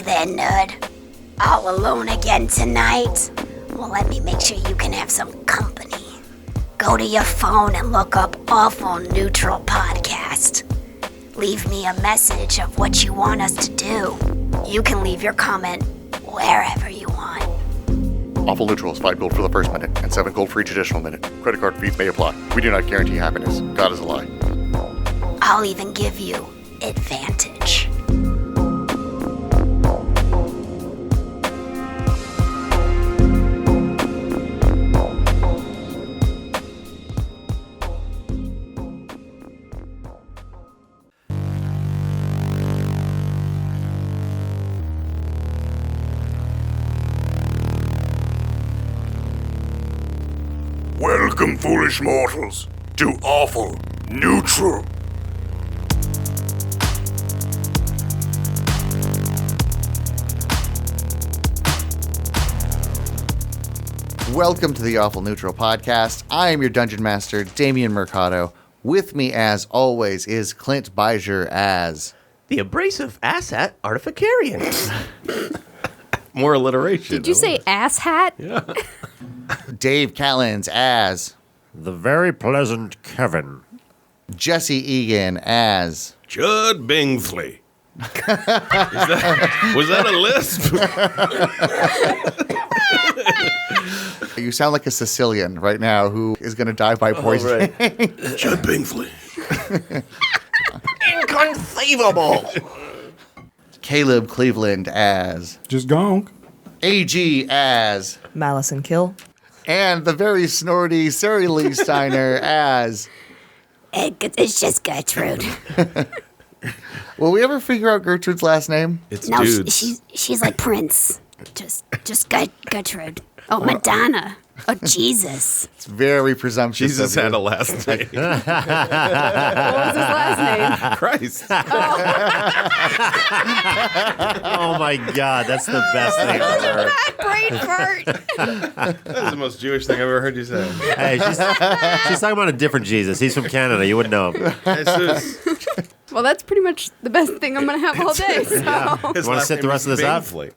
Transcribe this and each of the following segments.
there, nerd. All alone again tonight? Well, let me make sure you can have some company. Go to your phone and look up Awful Neutral Podcast. Leave me a message of what you want us to do. You can leave your comment wherever you want. Awful Neutral is 5 gold for the first minute and 7 gold for each additional minute. Credit card fees may apply. We do not guarantee happiness. God is a lie. I'll even give you advantage. Welcome, foolish mortals, to Awful Neutral. Welcome to the Awful Neutral Podcast. I am your Dungeon Master, Damian Mercado. With me, as always, is Clint Bijor as... the abrasive asshat artificarian. More alliteration. Did you say ass hat? Yeah. Dave Callens as... the very pleasant Kevin. Jesse Egan as... Judd Bingsley. Was that a lisp? You sound like a Sicilian right now who is going to die by poison. Right. Judd Bingsley. Inconceivable. Caleb Cleveland as... just gonk. AG as... Malice and Kill. and the very snorty Sara Lee Steiner as... It's just Gertrude. Will we ever figure out Gertrude's last name? It's No, dudes. she's like Prince. Just Gertrude. Oh, Madonna. Oh, Jesus. It's very presumptuous. Jesus of had you. a last name. What was his last name? Christ. Oh my God, that's the best thing I've ever heard. Brain fart. That's the most Jewish thing I've ever heard you say. Hey, she's talking about a different Jesus. He's from Canada. You wouldn't know him. Jesus. Well, that's pretty much the best thing I'm going to have all day. So. His wanna last set the name rest is of this up? Bingsley.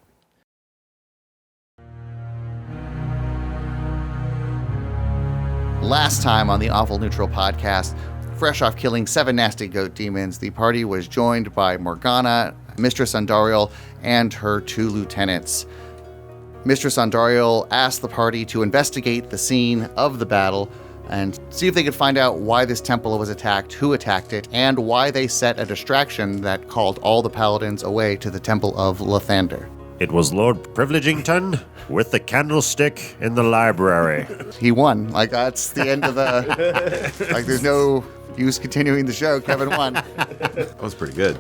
Last time on the Awful Neutral Podcast, fresh off killing 7 nasty goat demons, the party was joined by Morgana, Mistress Andariel, and her 2 lieutenants. Mistress Andariel asked the party to investigate the scene of the battle and see if they could find out why this temple was attacked, who attacked it, and why they set a distraction that called all the paladins away to the Temple of Lathander. It was Lord Privilegington with the candlestick in the library. He won. Like, that's the end of the... like, there's no use continuing the show. Kevin won. That was pretty good.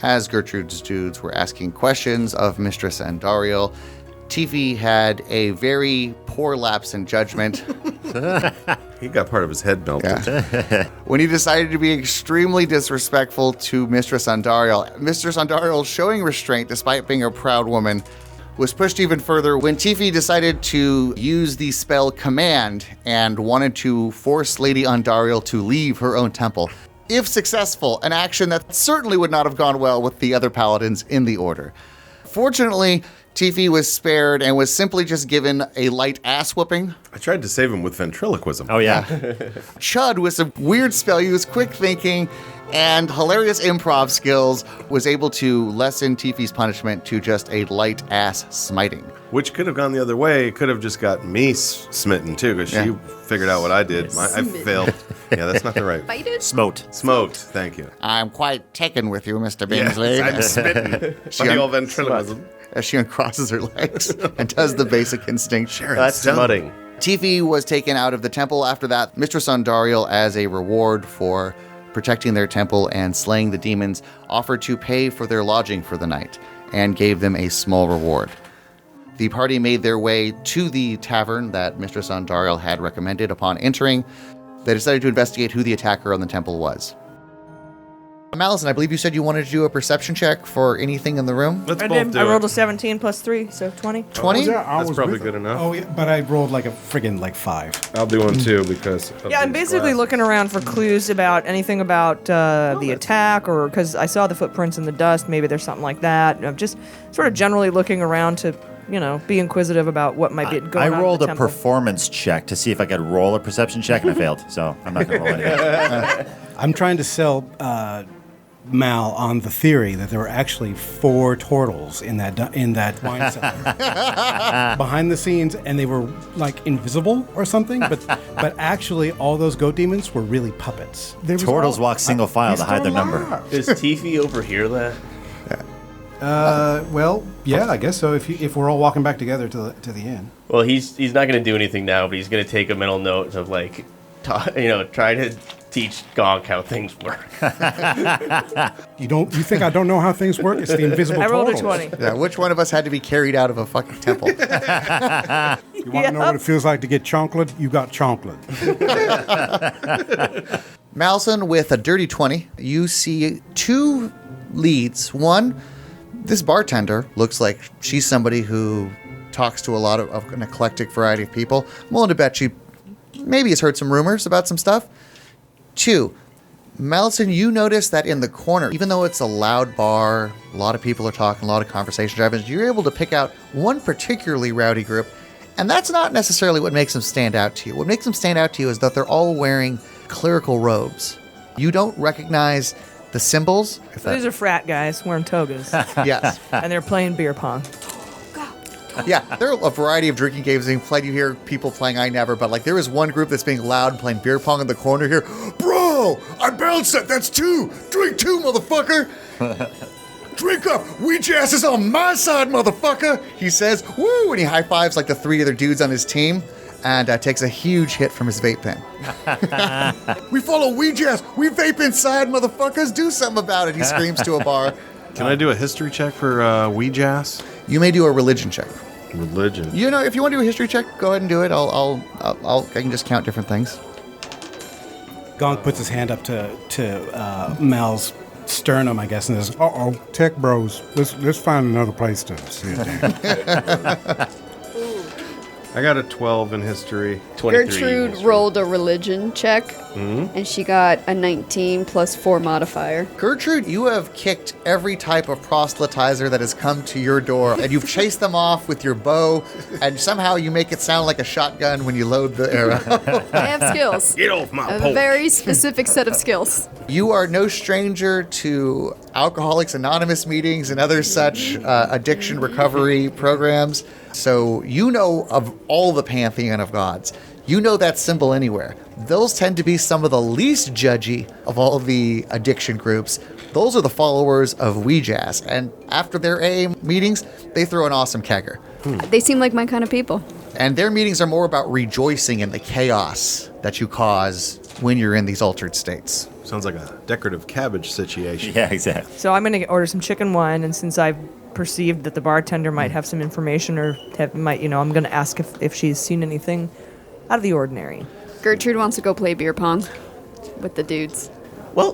As Gertrude's dudes were asking questions of Mistress Andariel, Tifi had a very poor lapse in judgment He got part of his head melted. when he decided to be extremely disrespectful to Mistress Andariel. Mistress Andariel, showing restraint despite being a proud woman, was pushed even further when Tifi decided to use the spell Command and wanted to force Lady Andariel to leave her own temple. If successful, an action that certainly would not have gone well with the other paladins in the order. Fortunately, Tifi was spared and was simply just given a light ass whooping. I tried to save him with ventriloquism. Oh, yeah. Chud, with some weird spell use, quick thinking, and hilarious improv skills, was able to lessen Tifi's punishment to just a light ass smiting. Which could have gone the other way. It could have just got me smitten, too, because she figured out what I did. I failed. Yeah, that's not the right. Bited? Smote. Smoked. Thank you. I'm quite taken with you, Mr. Yes, Bingsley. I'm smitten by the old ventriloquism. As she uncrosses her legs and does the basic instinct. That's smutting. Tifi was taken out of the temple after that. Mistress Andariel, as a reward for protecting their temple and slaying the demons, offered to pay for their lodging for the night and gave them a small reward. The party made their way to the tavern that Mistress Andariel had recommended. Upon entering, they decided to investigate who the attacker on the temple was. Malison, I believe you said you wanted to do a perception check for anything in the room. Let's I both did. do I rolled it. a 17 plus 3, so 20. 20? That's probably good enough. Oh, yeah, but I rolled like a friggin' like 5. I'll do one too because. Of Yeah, I'm these basically glasses. looking around for clues about anything about the attack, or because I saw the footprints in the dust. Maybe there's something like that. I'm just sort of generally looking around to, be inquisitive about what might be going on. I rolled in a the temple. performance check to see if I could roll a perception check, and I failed. So I'm not going to roll anything. I'm trying to sell Mal on the theory that there were actually 4 turtles in that wine cellar behind the scenes, and they were like invisible or something. But actually, all those goat demons were really puppets. Turtles walk single file to hide their number. Does Tiffy overhear that? Well, yeah, I guess so. If we're all walking back together to the inn. Well, he's not going to do anything now, but he's going to take a mental note of try to teach Gonk how things work. You think I don't know how things work? It's the invisible I rolled a turtles. 20. Yeah, which one of us had to be carried out of a fucking temple? You want to know what it feels like to get chocolate? You got chocolate. Malison, with a dirty 20, you see 2 leads. One, this bartender looks like she's somebody who talks to a lot of an eclectic variety of people. I'm willing to bet she maybe has heard some rumors about some stuff. 2, Malison, you notice that in the corner, even though it's a loud bar, a lot of people are talking, a lot of conversation happens, you're able to pick out one particularly rowdy group, and that's not necessarily what makes them stand out to you. What makes them stand out to you is that they're all wearing clerical robes. You don't recognize the symbols. So these are frat guys wearing togas, Yes. and they're playing beer pong. Yeah, there are a variety of drinking games being played. You hear people playing I Never, but like there is one group that's being loud and playing beer pong in the corner here. Bro, I bounced it. That's 2. Drink 2, motherfucker. Drink up. Ouija ass is on my side, motherfucker. He says, woo, and he high fives like the 3 other dudes on his team and takes a huge hit from his vape pen. We follow Ouija ass. We vape inside, motherfuckers. Do something about it. He screams to a bar. Can I do a history check for Ouija? You may do a religion check. Religion. You know, if you want to do a history check, go ahead and do it. I can just count different things. Gonk puts his hand up to Mal's sternum, I guess, and says, "Uh-oh, tech bros. Let's find another place to sit down." I got a 12 in history. 23 Gertrude history. rolled a religion check, and she got a 19 plus 4 modifier. Gertrude, you have kicked every type of proselytizer that has come to your door, and you've chased them off with your bow, and somehow you make it sound like a shotgun when you load the arrow. I have skills. Get off my A porch. very specific set of skills. You are no stranger to Alcoholics Anonymous meetings and other such addiction recovery programs. So you know of all the pantheon of gods. You know that symbol anywhere. Those tend to be some of the least judgy of all the addiction groups. Those are the followers of Ouija. And after their AA meetings, they throw an awesome kegger. They seem like my kind of people. And their meetings are more about rejoicing in the chaos that you cause when you're in these altered states. Sounds like a decorative cabbage situation. Yeah, exactly. So I'm going to order some chicken wine, and since I've perceived that the bartender might have some information or I'm going to ask if she's seen anything out of the ordinary. Gertrude wants to go play beer pong with the dudes. Well,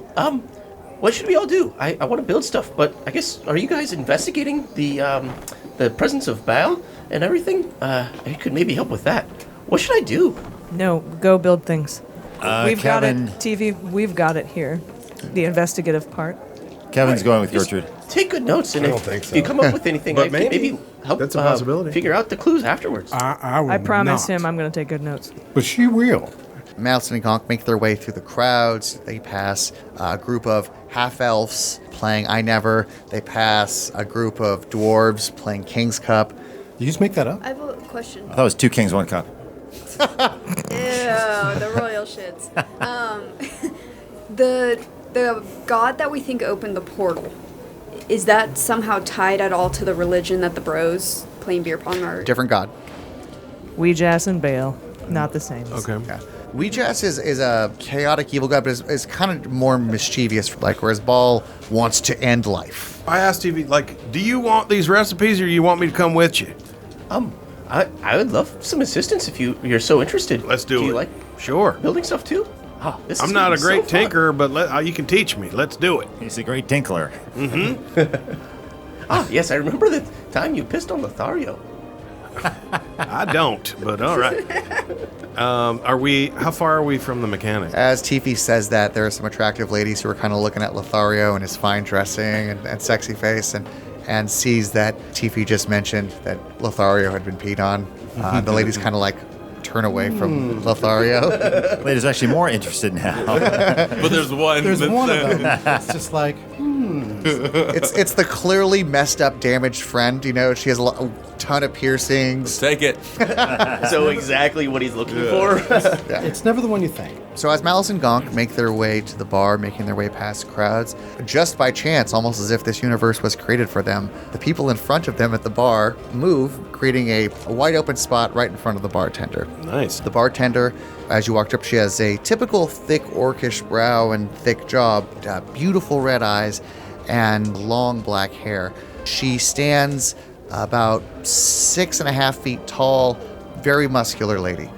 what should we all do? I want to build stuff, but I guess, are you guys investigating the presence of Bhaal and everything? I could maybe help with that. What should I do? No, go build things. We've Kevin, got it, TV. We've got it here. The investigative part. Kevin's going with Just Gertrude. Take good notes, and I don't if think so. you come up with anything, But I can maybe maybe. help That's a possibility. figure out the clues afterwards. I will I promise not. him I'm going to take good notes. But she will. Malison and Gonk make their way through the crowds. They pass a group of half-elves playing I Never. They pass a group of dwarves playing King's Cup. You just make that up? I have a question. I thought it was 2 kings, 1 cup. Ew, the royal shits. The god that we think opened the portal, is that somehow tied at all to the religion that the bros playing beer pong are? Different god. Ouija and Bhaal, not the same. Okay. Yeah. Ouija is a chaotic evil god, but is kind of more mischievous, like whereas Bhaal wants to end life. I asked you, do you want these recipes or you want me to come with you? I would love some assistance if you're so interested. Let's do it. you like Sure. building stuff too? This I'm is not gonna a be great so fun. tinker, but you can teach me. Let's do it. He's a great tinkler. Yes, I remember the time you pissed on Lothario. I don't, but all right. How far are we from the mechanic? As Tiffy says that, there are some attractive ladies who are kind of looking at Lothario and his fine dressing and sexy face and sees that Tiffy just mentioned that Lothario had been peed on. The ladies kind of like turn away from Lothario. Lady's actually more interested now. But there's one. There's that's, one of them. It's just like, It's the clearly messed up, damaged friend. You know, she has a ton of piercings. Take it. So exactly what he's looking for. it's never the one you think. So as Malice and Gonk make their way to the bar, making their way past crowds, just by chance, almost as if this universe was created for them, the people in front of them at the bar move, creating a wide open spot right in front of the bartender. Nice. The bartender, as you walked up, she has a typical thick orcish brow and thick jaw, beautiful red eyes, and long black hair. She stands about 6.5 feet tall, very muscular lady.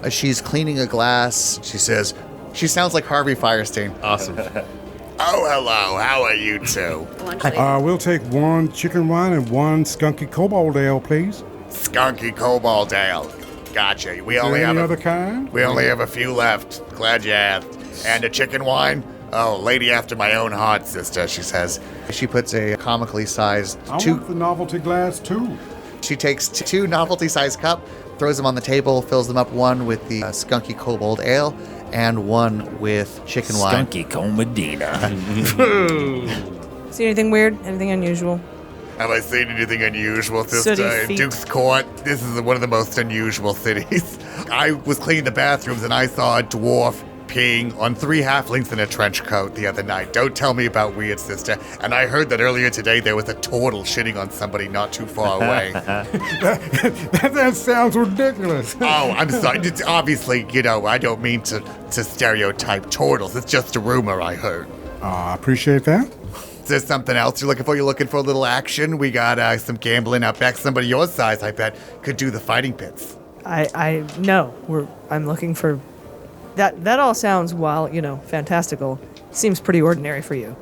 She's cleaning a glass. She says, she sounds like Harvey Firestein. Awesome. Oh, hello. How are you two? Lunch lady. We'll take one chicken wine and one skunky cobalt ale, please. Skunky Cobalt Ale. Gotcha. We Is only there have any a, other kind? we only have a few left. Glad you asked. And a chicken wine? Oh, lady after my own heart, sister, she says. She puts a comically sized I want the novelty glass, too. She takes two novelty-sized cup, throws them on the table, fills them up, one with the skunky kobold ale and one with chicken wine. Skunky Comedina. See anything weird? Anything unusual? Have I seen anything unusual, sister? Sooty In feet. Duke's Court, this is one of the most unusual cities. I was cleaning the bathrooms and I saw a dwarf peeing on 3 halflings in a trench coat the other night. Don't tell me about weird, sister. And I heard that earlier today there was a turtle shitting on somebody not too far away. That sounds ridiculous. Oh, I'm sorry. It's obviously, I don't mean to stereotype turtles. It's just a rumor I heard. I appreciate that. Is there something else you're looking for? You're looking for a little action? We got some gambling out back. Somebody your size, I bet, could do the fighting pits. I'm looking for that all sounds, while, fantastical, seems pretty ordinary for you.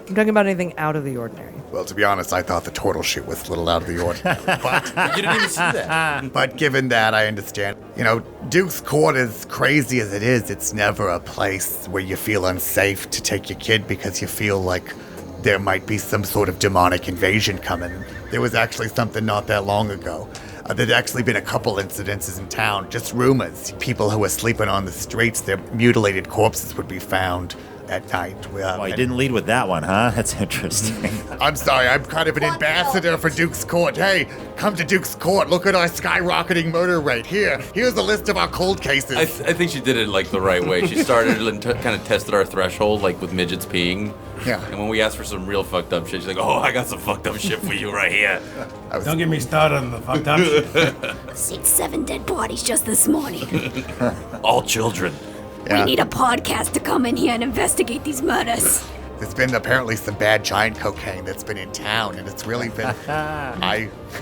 I'm talking about anything out of the ordinary. Well, to be honest, I thought the turtle shit was a little out of the ordinary. But You didn't even see that. But given that, I understand. Duke's Court, as crazy as it is, it's never a place where you feel unsafe to take your kid because you feel like there might be some sort of demonic invasion coming. There was actually something not that long ago. There'd actually been a couple incidences in town, just rumors. People who were sleeping on the streets, their mutilated corpses would be found at night. Well, you didn't lead with that one, huh? That's interesting. I'm sorry, I'm kind of an ambassador for Duke's Court. Hey, come to Duke's Court. Look at our skyrocketing murder rate. Here's a list of our cold cases. I think she did it the right way. She started and kind of tested our threshold, with midgets peeing. Yeah. And when we asked for some real fucked up shit, she's like, "Oh, I got some fucked up shit for you right here." Don't get me started on the fucked up shit. 6, 7 dead bodies just this morning. All children. We need a podcast to come in here and investigate these murders. There's been apparently some bad giant cocaine that's been in town, and it's really been.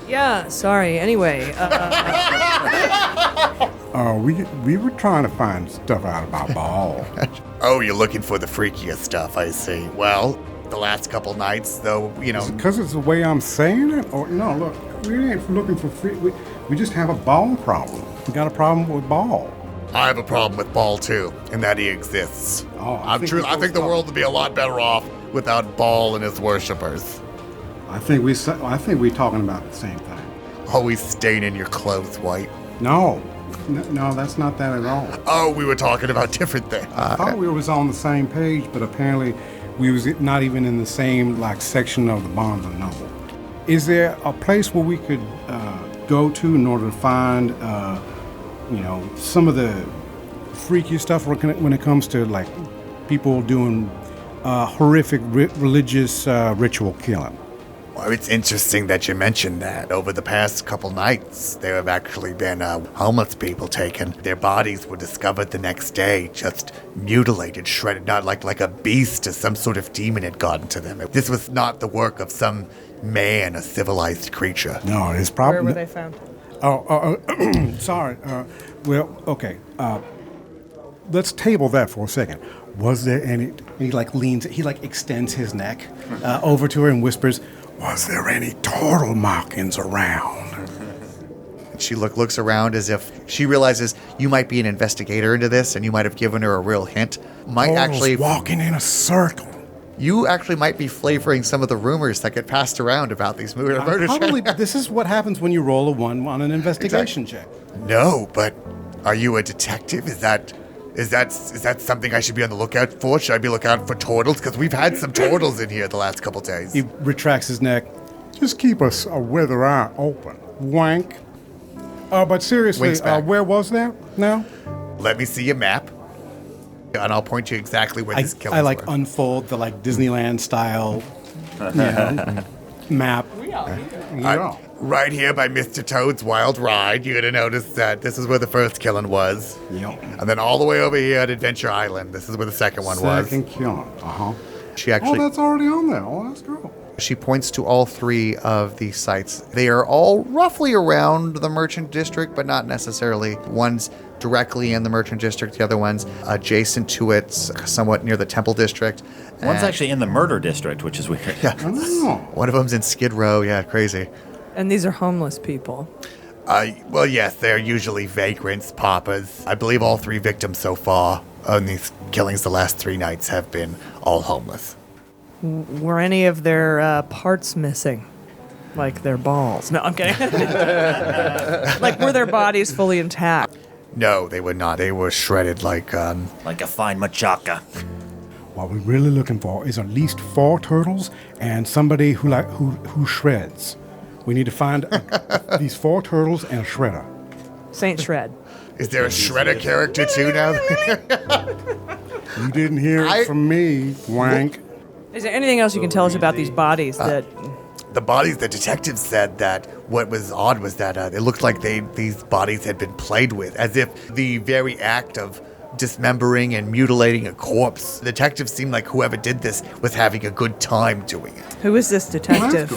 Yeah, sorry. Anyway, We were trying to find stuff out about Bhaal. Oh, you're looking for the freakiest stuff, I see. Well, the last couple nights, though, Because it's the way I'm saying it? Or no, look, we ain't looking for free. We just have a Bhaal problem. We got a problem with Bhaal. I have a problem with Bhaal too, and that he exists. Oh, I think the world would be a lot better off without Bhaal and his worshippers. I think we're talking about the same thing. Always staining your clothes white. No, that's not that at all. Oh, we were talking about different things. I thought we was on the same page, but apparently we was not even in the same section of the Barnes and Noble. Is there a place where we could go to in order to find, some of the freaky stuff when it comes to people doing horrific religious ritual killing? Well, it's interesting that you mentioned that. Over the past couple nights, there have actually been homeless people taken. Their bodies were discovered the next day, just mutilated, shredded, not like a beast or some sort of demon had gotten to them. This was not the work of some man, a civilized creature. No, it's probably... where were they found? Sorry. Well, okay. let's table that for a second. Was there any? And he like leans, he like extends his neck over to her and whispers, "Was there any turtle markings around?" She looks around as if she realizes you might be an investigator into this, and you might have given her a real hint. Turtles walking in a circle. You actually might be flavoring some of the rumors that get passed around about these murder Probably. This is what happens when you roll a 1 on an investigation check. No, but are you a detective? Is that something I should be on the lookout for? Should I be looking out for turtles? Because we've had some turtles in here the last couple days. He retracts his neck. Just keep us a weather eye open. Wank. But seriously, where was that now? Let me see your map, and I'll point you exactly where this killers I like were. unfold the like Disneyland style map. Right here by Mr. Toad's Wild Ride, you're gonna notice that this is where the first killing was. Yep. And then all the way over here at Adventure Island, this is where the second one was. Second killing. She actually. Oh, that's already on there. Oh, that's cool. She points to all 3 of these sites. They are all roughly around the Merchant District, but not necessarily. One's directly in the Merchant District, the other one's adjacent to it, somewhat near the Temple District. One's actually in the Murder District, which is weird. Yeah. One of them's in Skid Row. Yeah, crazy. And these are homeless people. Well, yes, they're usually vagrants, paupers. I believe all 3 victims so far on these killings the last 3 nights have been all homeless. Were any of their parts missing? Like their balls? No, I'm kidding. Like, were their bodies fully intact? No, they were not. They were shredded like a fine machaca. What we're really looking for is at least 4 turtles and somebody who shreds. We need to find these 4 turtles and a shredder. Saint Shred. Is there a shredder character too now? You didn't hear it from me, wank. Is there anything else you can tell us about these bodies that... The bodies, the detectives said that what was odd was that it looked like these bodies had been played with, as if the very act of dismembering and mutilating a corpse, the detectives seemed like whoever did this was having a good time doing it. Who is this detective?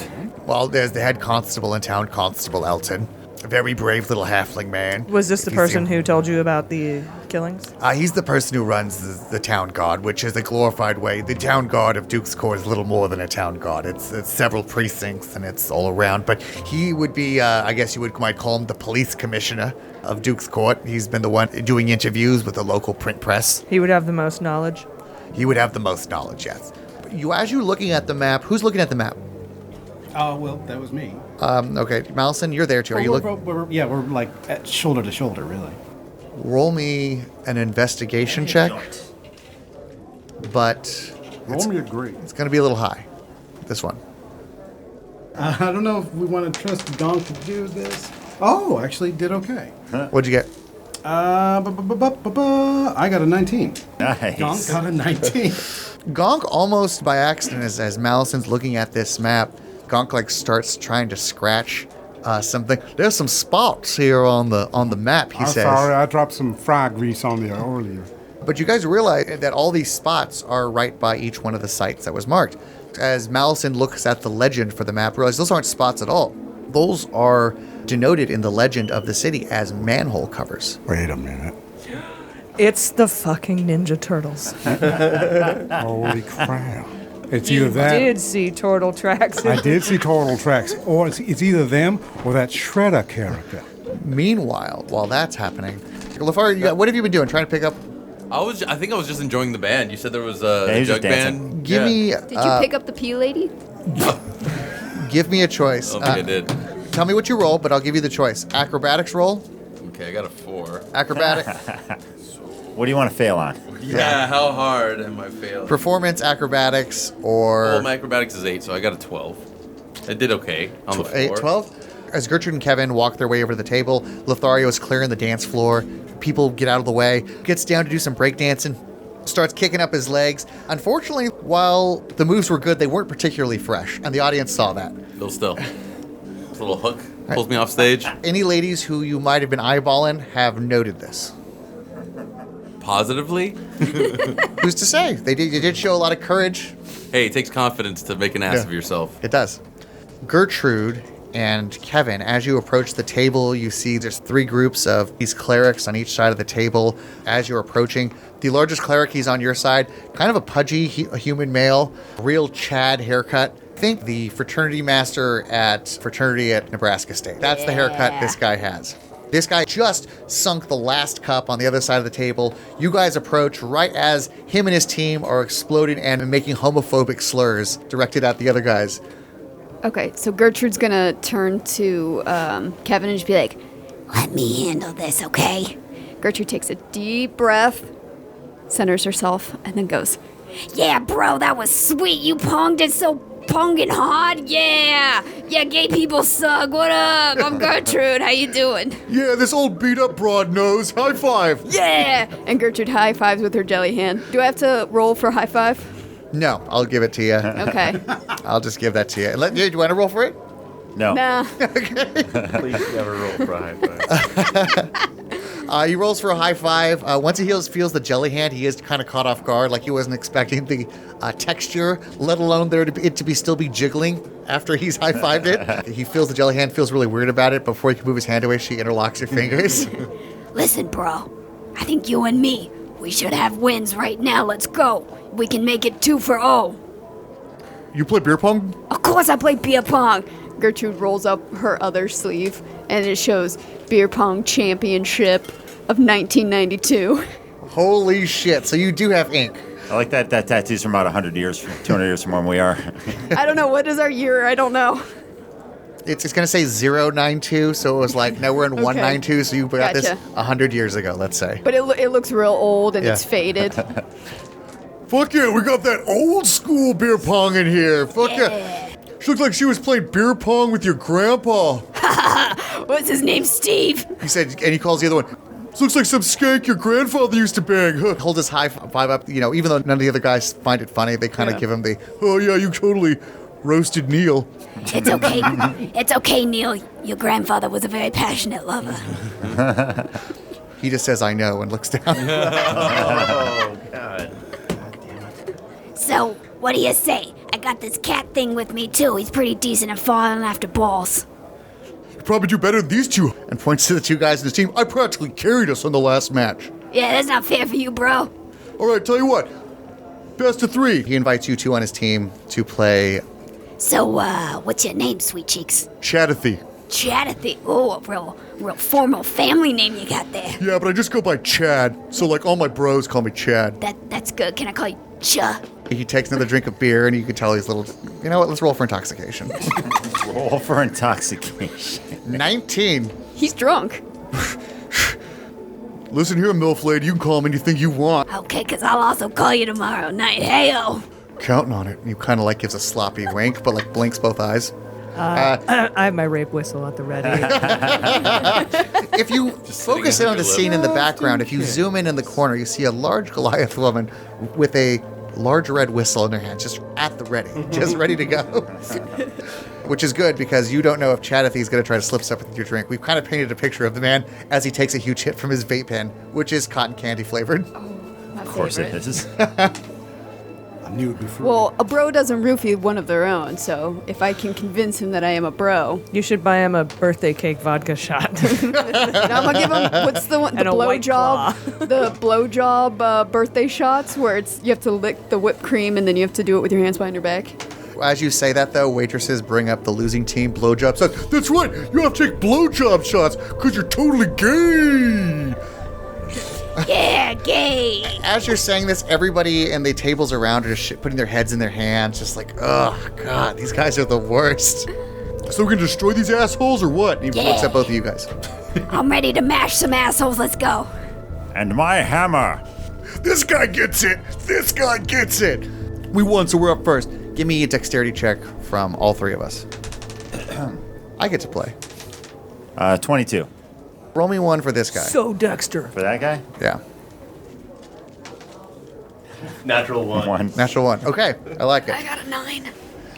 Well, there's the head constable in town, Constable Elton. A very brave little halfling man. Was this the person who told you about the killings? He's the person who runs the town guard, which is a glorified way. The town guard of Duke's Court is little more than a town guard. It's several precincts and it's all around. But he would be, I guess you might call him the police commissioner of Duke's Court. He's been the one doing interviews with the local print press. He would have the most knowledge? He would have the most knowledge, yes. As you're looking at the map, who's looking at the map? Oh, well, that was me. Okay, Malison, you're there too. Are you looking? We're like at shoulder to shoulder, really. Roll me an investigation check. But roll me a grade. It's going to be a little high. This one. I don't know if we want to trust Gonk to do this. Oh, actually did okay. What'd you get? I got a 19. Nice. Gonk got a 19. Gonk almost by accident, as Malison's looking at this map, Gonk starts trying to scratch something. There's some spots here on the map, he says. I'm sorry, I dropped some fry grease on there earlier. But you guys realize that all these spots are right by each one of the sites that was marked. As Malison looks at the legend for the map, realize those aren't spots at all. Those are denoted in the legend of the city as manhole covers. Wait a minute. It's the fucking Ninja Turtles. Holy crap. It's either that. I did see turtle tracks. I did see turtle tracks. Or it's either them or that Shredder character. Meanwhile, while that's happening, LaFar, what have you been doing? Trying to pick up? I think I was just enjoying the band. You said there was a jug band. Give me. Did you pick up the pea lady? Give me a choice. I don't think I did. Tell me what you roll, but I'll give you the choice. Acrobatics roll. Okay, I got a 4. Acrobatic. What do you want to fail on? Yeah, how hard am I failing? Performance, acrobatics, or... Well, my acrobatics is 8, so I got a 12. I did okay on the floor. 8, 12? As Gertrude and Kevin walk their way over to the table, Lothario is clearing the dance floor. People get out of the way. Gets down to do some breakdancing. Starts kicking up his legs. Unfortunately, while the moves were good, they weren't particularly fresh, and the audience saw that. Still. This little hook pulls me off stage. Any ladies who you might have been eyeballing have noted this. Positively? Who's to say? They did show a lot of courage. Hey, it takes confidence to make an ass of yourself. It does. Gertrude and Kevin. As you approach the table, you see there's 3 groups of these clerics on each side of the table. As you're approaching, the largest cleric, he's on your side, kind of a pudgy human male, real Chad haircut. Think the fraternity master at fraternity at Nebraska State. That's the haircut this guy has. This guy just sunk the last cup on the other side of the table. You guys approach right as him and his team are exploding and making homophobic slurs directed at the other guys. Okay, so Gertrude's gonna turn to Kevin and just be like, Let me handle this, okay? Gertrude takes a deep breath, centers herself, and then goes, Yeah, bro, that was sweet. You ponged it so ponging hard. Yeah, gay people suck. What up? I'm Gertrude. How you doing? Yeah, this old beat-up broad nose. High five. Yeah! And Gertrude high fives with her jelly hand. Do I have to roll for high five? No, I'll give it to you. Okay. I'll just give that to you. Do you want to roll for it? No. Nah. Please never roll for a high five. He rolls for a high five. Once he feels the jelly hand, he is kind of caught off guard, like he wasn't expecting the texture, let alone it to still be jiggling after he's high fived it. He feels the jelly hand, feels really weird about it. Before he can move his hand away, she interlocks her fingers. Listen, bro. I think you and me, we should have wins right now. Let's go. We can make it 2-0. You play beer pong? Of course I play beer pong. Gertrude rolls up her other sleeve, and it shows Beer Pong Championship of 1992. Holy shit! So you do have ink. I like that tattoo's from about 100 years, 200 years from when we are. I don't know. What is our year? I don't know. It's going to say 092, so it was like, no, we're in 192, so you got this 100 years ago, let's say. But it looks real old, and it's faded. Fuck yeah, we got that old school beer pong in here. Fuck yeah. She looked like she was playing beer pong with your grandpa. What's his name, Steve? He said, and he calls the other one, this looks like some skank your grandfather used to bang. Hold his high five up, even though none of the other guys find it funny, they kind of give him the, oh yeah, you totally roasted Neil. It's okay. It's okay, Neil. Your grandfather was a very passionate lover. He just says, I know, and looks down. Oh, God. So, what do you say? I got this cat thing with me, too. He's pretty decent at falling after balls. You probably do better than these two. And points to the 2 guys in his team. I practically carried us on the last match. Yeah, that's not fair for you, bro. All right, tell you what. Best of 3. He invites you 2 on his team to play. So, what's your name, Sweet Cheeks? Chatathy. Chatathy. Oh, a real formal family name you got there. Yeah, but I just go by Chad. So, like, all my bros call me Chad. That's good. Can I call you Cha? He takes another drink of beer, and you can tell he's a little... You know what? Let's roll for intoxication. Roll for intoxication. 19. He's drunk. Listen here, MILF lady. You can call him anything you want. Okay, because I'll also call you tomorrow night. Hey-o. Counting on it. And he kind of, like, gives a sloppy wink, but, like, blinks both eyes. I have my rape whistle at the ready. If you focus in on the scene in the background, if you zoom in the corner, you see a large Goliath woman with a large red whistle in her hand, just at the ready, just ready to go. Which is good because you don't know if Chatathy is going to try to slip stuff with your drink. We've kind of painted a picture of the man as he takes a huge hit from his vape pen, which is cotton candy flavored. Of course it is. I knew it before. Well, a bro doesn't roofie one of their own, so if I can convince him that I am a bro. You should buy him a birthday cake vodka shot. Now I'm gonna give him, what's the one? The And a White blowjob. The blowjob birthday shots where you have to lick the whipped cream and then you have to do it with your hands behind your back. As you say that, though, waitresses bring up the losing team blowjob shots. That's right, you have to take blowjob shots because you're totally gay. Yeah, gay. As you're saying this, everybody and the tables around are just putting their heads in their hands, just like, oh, God, these guys are the worst. So we're going to destroy these assholes or what? And he looks at both of you guys. I'm ready to mash some assholes. Let's go. And my hammer. This guy gets it. This guy gets it. We won, so we're up first. Give me a dexterity check from all 3 of us. I get to play. 22. Roll me 1 for this guy. So Dexter. For that guy? Yeah. Natural 1. Natural 1. Okay, I like it. I got a 9.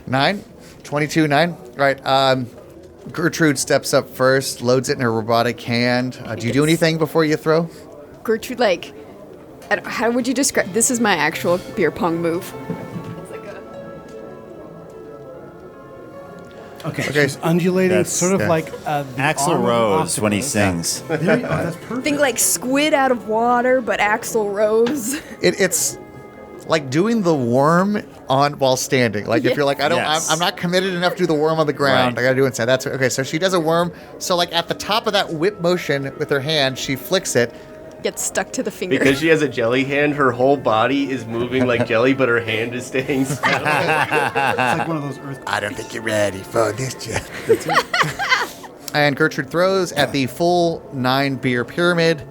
9? 22, 9? Right. Gertrude steps up first, loads it in her robotic hand. Do you do anything before you throw? Gertrude, like, how would you describe? This is my actual beer pong move. Okay, she's undulating, That's- sort of yeah. like the Axl arm of Rose when he octopus. sings. That's perfect. Think like squid out of water, but Axl Rose. It's like doing the worm on while standing. Like if you're like, Yes. I'm not committed enough to do the worm on the ground. Right. I gotta do it inside. That's okay. So she does a worm. So like at the top of that whip motion with her hand, she flicks it. Gets stuck to the finger. Because she has a jelly hand, her whole body is moving like jelly, but her hand is staying still. It's like one of those earth. I don't think you're ready for this yet. And Gertrude throws at the full 9 beer pyramid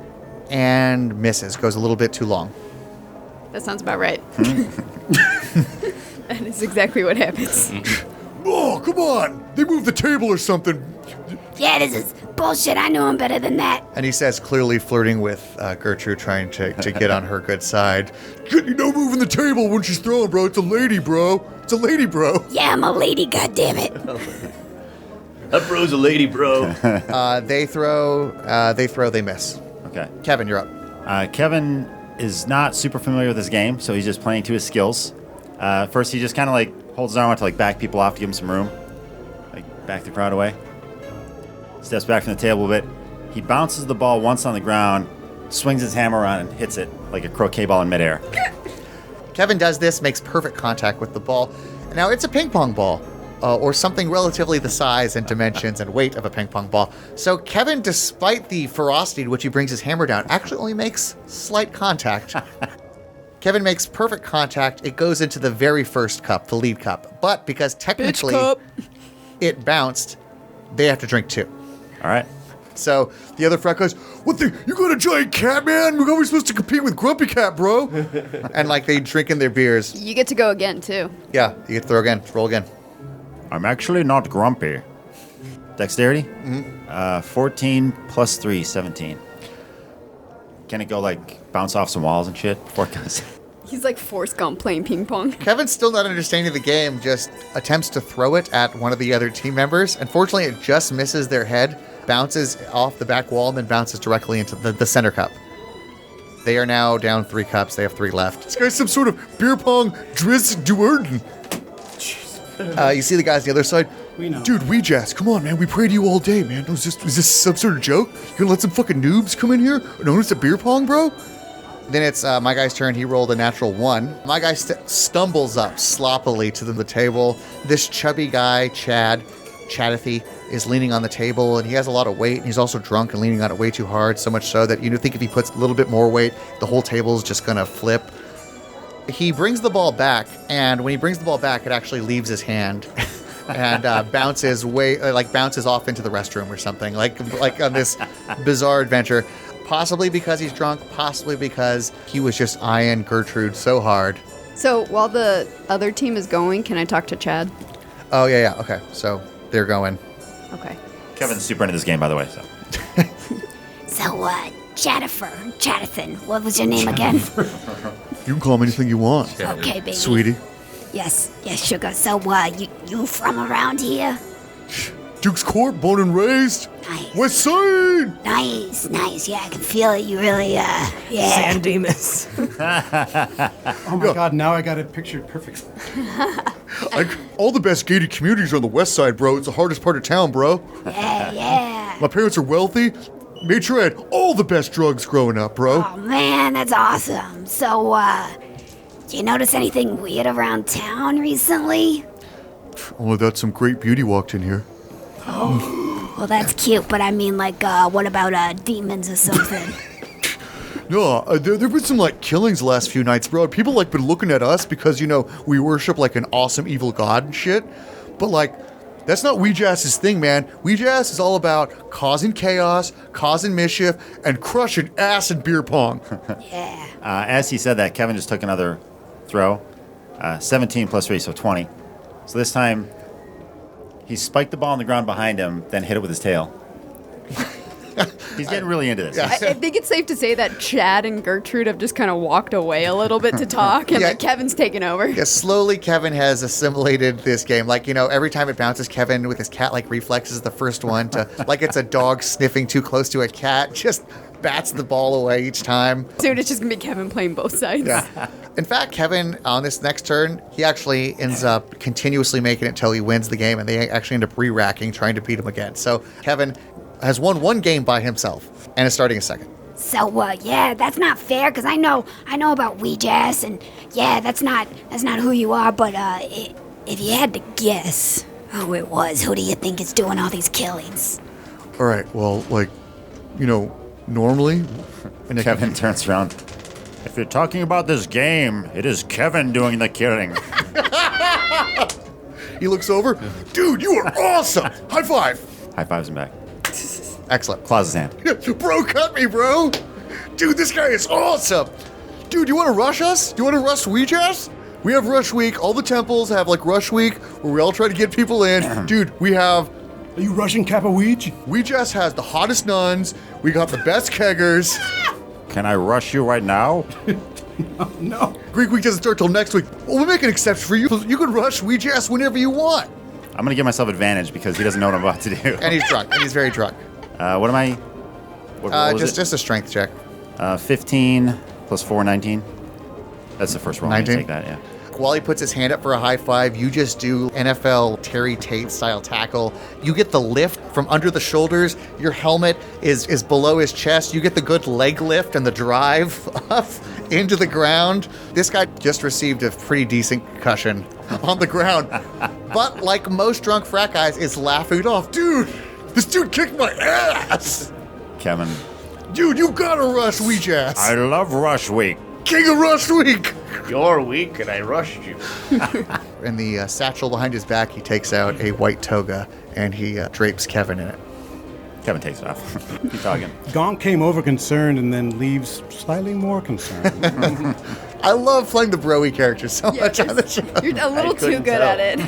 and misses. Goes a little bit too long. That sounds about right. That is exactly what happens. Oh, come on! They moved the table or something. Yeah, this is bullshit. I know him better than that. And he says, clearly flirting with Gertrude, trying to get on her good side. You know, moving the table when she's throwing, bro. It's a lady, bro. It's a lady, bro. Yeah, I'm a lady, goddammit. That bro's a lady, bro. They throw, they miss. Okay. Kevin, you're up. Kevin is not super familiar with this game, so he's just playing to his skills. First, he just kind of like holds his arm out to like back people off to give him some room, like back the crowd away. Steps back from the table a bit. He bounces the ball once on the ground, swings his hammer around and hits it like a croquet ball in midair. Kevin does this, makes perfect contact with the ball. Now, it's a ping pong ball, or something relatively the size and dimensions and weight of a ping pong ball. So Kevin, despite the ferocity to which he brings his hammer down, actually only makes slight contact. Kevin makes perfect contact. It goes into the very first cup, the lead cup. But because technically it bounced, they have to drink 2. All right. So the other frat goes, What the? You got a giant cat, man? We're always supposed to compete with Grumpy Cat, bro. and like they drink in their beers. You get to go again, too. Yeah, you get to throw again, roll again. I'm actually not grumpy. Dexterity? 14 plus 3, 17. Can it go like bounce off some walls and shit before it goes? He's like Forrest Gump playing ping pong. Kevin's still not understanding the game, just attempts to throw it at one of the other team members. Unfortunately, it just misses their head, bounces off the back wall, and then bounces directly into the center cup. They are now down 3 cups. They have 3 left. This guy's some sort of beer pong Driss Duerden. You see the guys on the other side? We know. Dude, Weejass, come on, man. We prayed to you all day, man. Is this some sort of joke? You gonna let some fucking noobs come in here? Known as a beer pong, bro? Then it's my guy's turn. He rolled a natural 1. My guy stumbles up sloppily to the table. This chubby guy, Chadathy, is leaning on the table, and he has a lot of weight, and he's also drunk and leaning on it way too hard, so much so that you think if he puts a little bit more weight, the whole table is just going to flip. He brings the ball back, and when he brings the ball back, it actually leaves his hand and bounces off into the restroom or something, like on this bizarre adventure. Possibly because he's drunk, possibly because he was just eyeing Gertrude so hard. So while the other team is going, can I talk to Chad? Oh, yeah. Okay, so they're going. Okay. Kevin's super into this game, by the way. So So, Chadathan, what was your name again? You can call him anything you want, Okay, baby. sweetie. Yes, sugar. So, you from around here? Duke's Court, born and raised. Nice. West Side. Nice. Yeah, I can feel it. You really, yeah. San Dimas. Oh my God! Now I got it pictured perfectly. All the best gated communities are on the West Side, bro. It's the hardest part of town, bro. Yeah. My parents are wealthy. Made sure I had all the best drugs growing up, bro. Oh, man, that's awesome. So, you notice anything weird around town recently? Oh, that's some great beauty walked in here. Well, that's cute, but I mean, like, what about, demons or something? No, there've been some killings the last few nights, bro. People been looking at us because we worship an awesome evil god and shit. But that's not Weejass's thing, man. Weejass is all about causing chaos, causing mischief, and crushing ass and beer pong. Yeah. as he said that, Kevin just took another throw. 17 plus 3, so 20. So this time, he spiked the ball on the ground behind him, then hit it with his tail. He's getting really into this. I think it's safe to say that Chad and Gertrude have just kind of walked away a little bit to talk, and that Kevin's taken over. Yeah, slowly Kevin has assimilated this game. Every time it bounces, Kevin with his cat-like reflexes is the first one to, like it's a dog sniffing too close to a cat, just bats the ball away each time. Dude, it's just gonna be Kevin playing both sides. Yeah. In fact, Kevin, on this next turn, he actually ends up continuously making it until he wins the game, and they actually end up re-racking, trying to beat him again. So Kevin has won one game by himself and is starting a second. So, yeah, that's not fair, because I know about Weejass, and yeah, that's not who you are, but if you had to guess who it was, who do you think is doing all these killings? All right, well, like, normally... And Kevin turns around. If you're talking about this game, it is Kevin doing the killing. He looks over. Dude, you are awesome! High five! High fives him back. Excellent. Claws his hand. Bro, cut me, bro! Dude, this guy is awesome! Dude, you want to rush us? Do you want to rush Weejass? We have Rush Week. All the temples have, Rush Week, where we all try to get people in. Dude, we have... Are you rushing Kappa Weej? Weejass has the hottest nuns. We got the best keggers. Can I rush you right now? No. Greek Week doesn't start till next week. Well, we'll make an exception for you. You can rush Weejass whenever you want. I'm going to give myself advantage because he doesn't know what I'm about to do. And he's drunk. And he's very drunk. What am I? What roll is it? Just a strength check. 15 plus 4, 19. That's the first roll. 19? Take that, yeah. While he puts his hand up for a high five, you just do NFL Terry Tate style tackle. You get the lift from under the shoulders. Your helmet is below his chest. You get the good leg lift and the drive up into the ground. This guy just received a pretty decent concussion on the ground. But like most drunk frat guys, is laughing it off. Dude, this dude kicked my ass. Kevin. Dude, you gotta rush Weejass. I love Rush Week. King of Rush Week. You're weak and I rushed you. In the satchel behind his back, he takes out a white toga and he drapes Kevin in it. Kevin takes it off. Keep talking. Gonk came over concerned and then leaves slightly more concerned. I love playing the bro-y characters so much on the show. You're a little too good at it.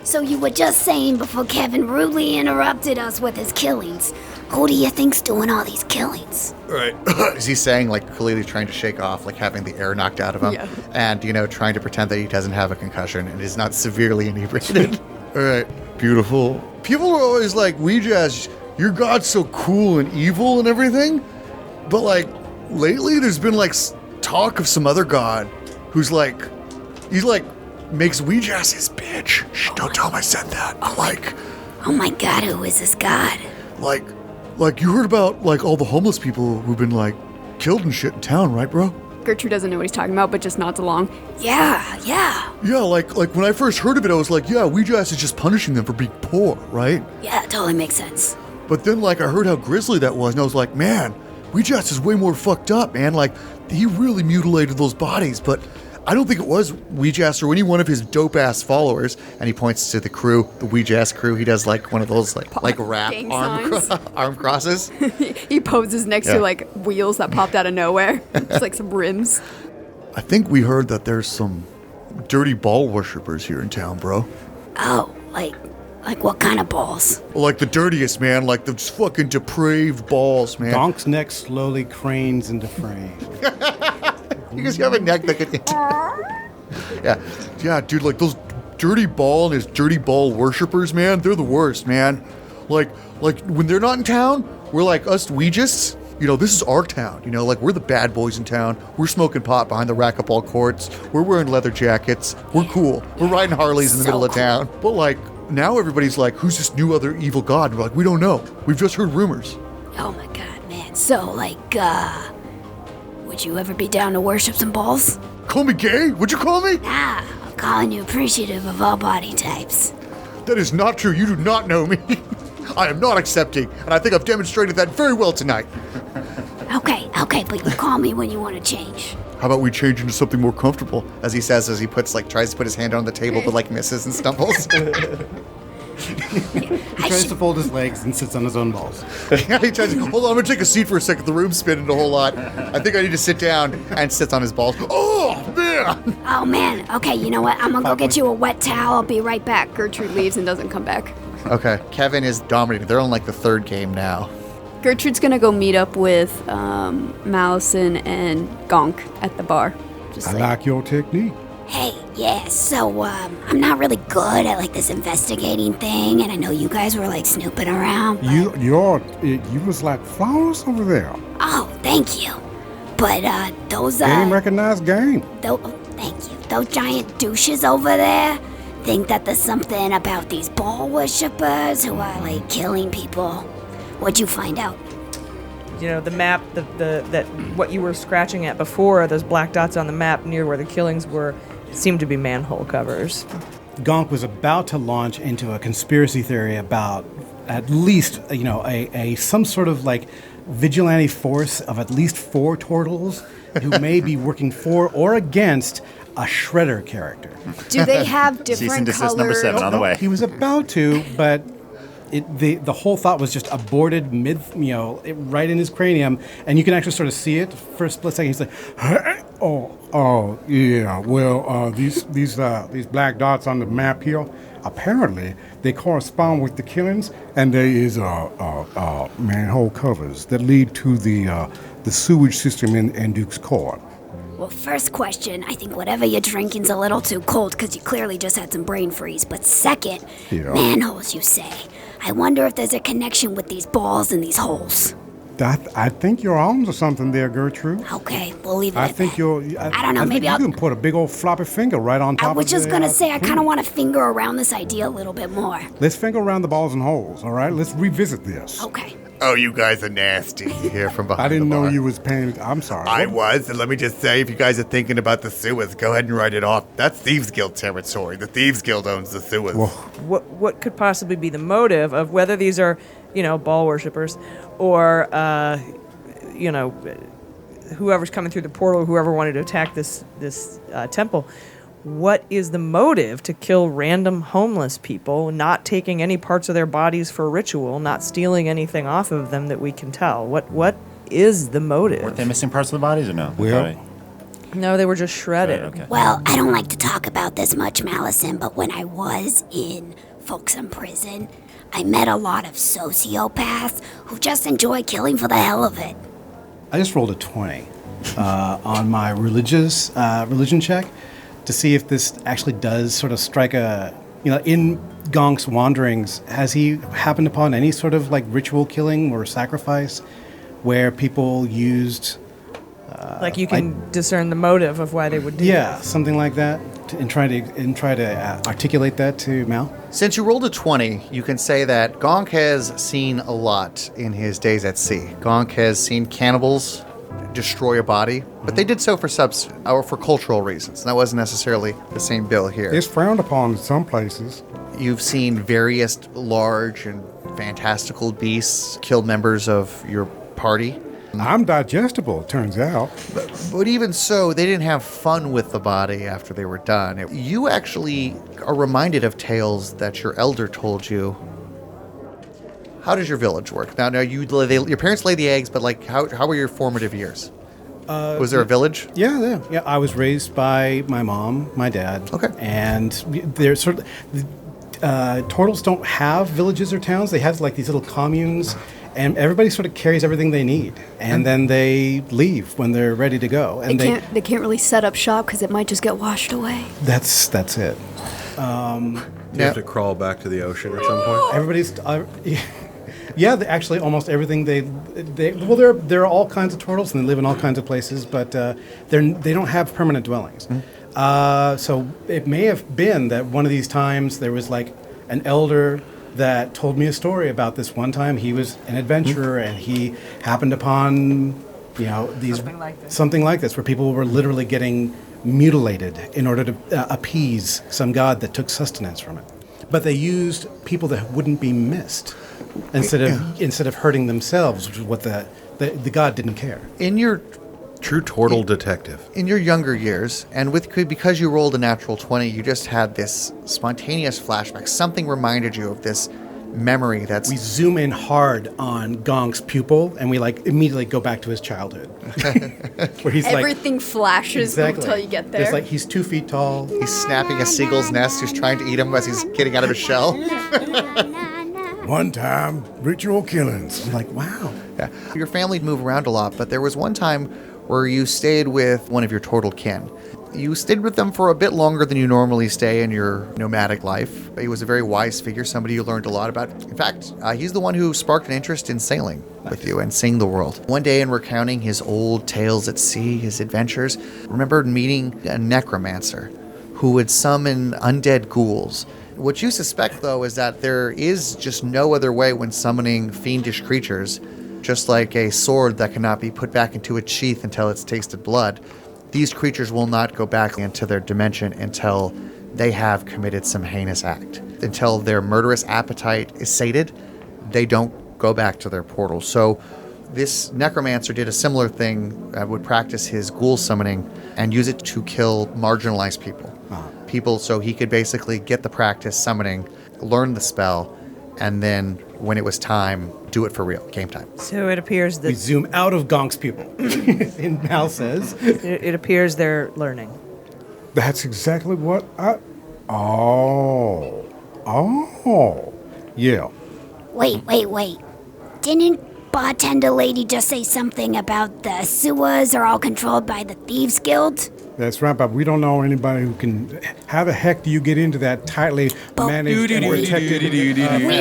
So you were just saying before Kevin rudely interrupted us with his killings. Who do you think's doing all these killings? Right. Is he saying, clearly trying to shake off, having the air knocked out of him? Yeah. And, trying to pretend that he doesn't have a concussion and is not severely inebriated. All right. Beautiful. People are always like, Weejass, your God's so cool and evil and everything. But, lately there's been, talk of some other God who's, he's, makes Weejass his bitch. Shh, don't tell him I said that. Oh my God, who is this God? You heard about, all the homeless people who've been, killed and shit in town, right, bro? Gertrude doesn't know what he's talking about, but just nods along. Yeah. Yeah, when I first heard of it, I was like, yeah, Weejass is just punishing them for being poor, right? Yeah, it totally makes sense. But then, I heard how grisly that was, and I was like, man, Weejass is way more fucked up, man. He really mutilated those bodies, but I don't think it was Weejass or any one of his dope-ass followers. And he points to the crew, the Weejass crew. He does, one of those, rap Gang arm crosses. He poses next to, wheels that popped out of nowhere. Just, some rims. I think we heard that there's some dirty ball worshippers here in town, bro. Oh, like what kind of balls? Well, the dirtiest, man. The fucking depraved balls, man. Gonk's neck slowly cranes into frame. Because you have a neck that can... Yeah, dude, those dirty ball and his dirty ball worshippers, man, they're the worst, man. When they're not in town, we're us Weejists. This is our town. We're the bad boys in town. We're smoking pot behind the racquetball courts. We're wearing leather jackets. We're cool. We're riding Harleys in the middle of town. But, now everybody's who's this new other evil god? And we're we don't know. We've just heard rumors. Oh my God, man. So, would you ever be down to worship some balls? Call me gay? Would you call me? Nah, I'm calling you appreciative of all body types. That is not true. You do not know me. I am not accepting, and I think I've demonstrated that very well tonight. Okay, but you call me when you want to change. How about we change into something more comfortable? As he says, as he puts tries to put his hand on the table, but misses and stumbles. He tries to fold his legs and sits on his own balls. Yeah, he tries to, hold on, I'm gonna take a seat for a second. The room's spinning a whole lot. I think I need to sit down, and sits on his balls. Oh, man! Oh, man. Okay, you know what? I'm gonna go get you a wet towel. I'll be right back. Gertrude leaves and doesn't come back. Okay, Kevin is dominating. They're on the third game now. Gertrude's gonna go meet up with Malison and Gonk at the bar. I like your technique. Hey, Yeah, so, I'm not really good at, like, this investigating thing, and I know you guys were, like, snooping around. You was like flawless over there. Oh, thank you. But, those, Game recognized game. Thank you. Those giant douches over there think that there's something about these Bhaal worshippers who are, like, killing people. What'd you find out? You know, the map, that what you were scratching at before, those black dots on the map near where the killings were, seemed to be manhole covers. Gonk was about to launch into a conspiracy theory about at least, a some sort of like vigilante force of at least 4 turtles who may be working for or against a Shredder character. Do they have different Cease and desist colors? number 7 on the way. He was about to, but the whole thought was just aborted right in his cranium, and you can actually sort of see it for a split second. He's like, oh, yeah. Well, these black dots on the map here, apparently they correspond with the killings, and there is manhole covers that lead to the sewage system in Duke's Court. Well, first question, I think whatever you're drinking's a little too cold because you clearly just had some brain freeze. But second, manholes, you say. I wonder if there's a connection with these balls and these holes. I think you're on to something there, Gertrude. Okay, we'll leave it I at think that. you're. I don't know, maybe you can put a big old floppy finger right on top of it. I was just gonna say, I kind of want to finger around this idea a little bit more. Let's finger around the balls and holes, all right? Let's revisit this. Okay. Oh, you guys are nasty. You hear from behind I didn't the know bar. you was paying. I'm sorry. I was, and let me just say, if you guys are thinking about the sewers, go ahead and write it off. That's Thieves Guild territory. The Thieves Guild owns the sewers. What could possibly be the motive of whether these are, Bhaal worshippers or, whoever's coming through the portal, whoever wanted to attack this temple? What is the motive to kill random homeless people, not taking any parts of their bodies for ritual, not stealing anything off of them that we can tell? What is the motive? Weren't they missing parts of the bodies or no? No, they were just shredded. Okay. Well, I don't like to talk about this much, Malison, but when I was in Folksome Prison, I met a lot of sociopaths who just enjoy killing for the hell of it. I just rolled a 20 on my religion check to see if this actually does sort of strike in Gonk's wanderings, has he happened upon any sort of like ritual killing or sacrifice where people used... like you can discern the motive of why they would do Yeah, this. something like that, and try to articulate that to Mal. Since you rolled a 20, you can say that Gonk has seen a lot in his days at sea. Gonk has seen cannibals destroy a body, but they did so for for cultural reasons. That wasn't necessarily the same bill here. It's frowned upon in some places. You've seen various large and fantastical beasts kill members of your party. I'm digestible, it turns out. But even so, they didn't have fun with the body after they were done. You actually are reminded of tales that your elder told you. How does your village work? Now your parents laid the eggs, but like, how were your formative years? Was there a village? Yeah. I was raised by my mom, my dad. Okay. And they're sort of... turtles don't have villages or towns. They have like these little communes, and everybody sort of carries everything they need, and then they leave when they're ready to go. And They can't really set up shop because it might just get washed away. That's it. Do you have to crawl back to the ocean at some point? Everybody's... yeah, actually, almost everything there are all kinds of turtles, and they live in all kinds of places, but they don't have permanent dwellings. So it may have been that one of these times there was like an elder that told me a story about this one time. He was an adventurer, and he happened upon something like this, where people were literally getting mutilated in order to appease some god that took sustenance from it. But they used people that wouldn't be missed instead of hurting themselves, which is what the god didn't care. In your true turtle detective. In your younger years, and because you rolled a natural 20, you just had this spontaneous flashback. Something reminded you of this memory that's... We zoom in hard on Gonk's pupil, and we like immediately go back to his childhood. Where he's Everything flashes until you get there. It's like he's 2 feet tall. He's snapping a seagull's nest who's trying to eat him as he's getting out of his shell. One time, ritual killings. I'm like, wow. Yeah. Your family moved around a lot, but there was one time where you stayed with one of your turtle kin. You stayed with them for a bit longer than you normally stay in your nomadic life. He was a very wise figure, somebody you learned a lot about. In fact, he's the one who sparked an interest in sailing with you and seeing the world. One day in recounting his old tales at sea, his adventures, remembered meeting a necromancer who would summon undead ghouls. What you suspect, though, is that there is just no other way when summoning fiendish creatures, just like a sword that cannot be put back into its sheath until it's tasted blood. These creatures will not go back into their dimension until they have committed some heinous act. Until their murderous appetite is sated, they don't go back to their portal. So this necromancer did a similar thing, would practice his ghoul summoning and use it to kill marginalized people. People, so he could basically get the practice summoning, learn the spell, and then when it was time, do it for real, game time. So it appears that... We zoom out of Gonk's people. And Bhaal says... It appears they're learning. That's exactly what I... Oh. Yeah. Wait. Didn't bartender lady just say something about the sewers are all controlled by the Thieves Guild? That's right, but we don't know anybody who can... How the heck do you get into that tightly managed and protected... We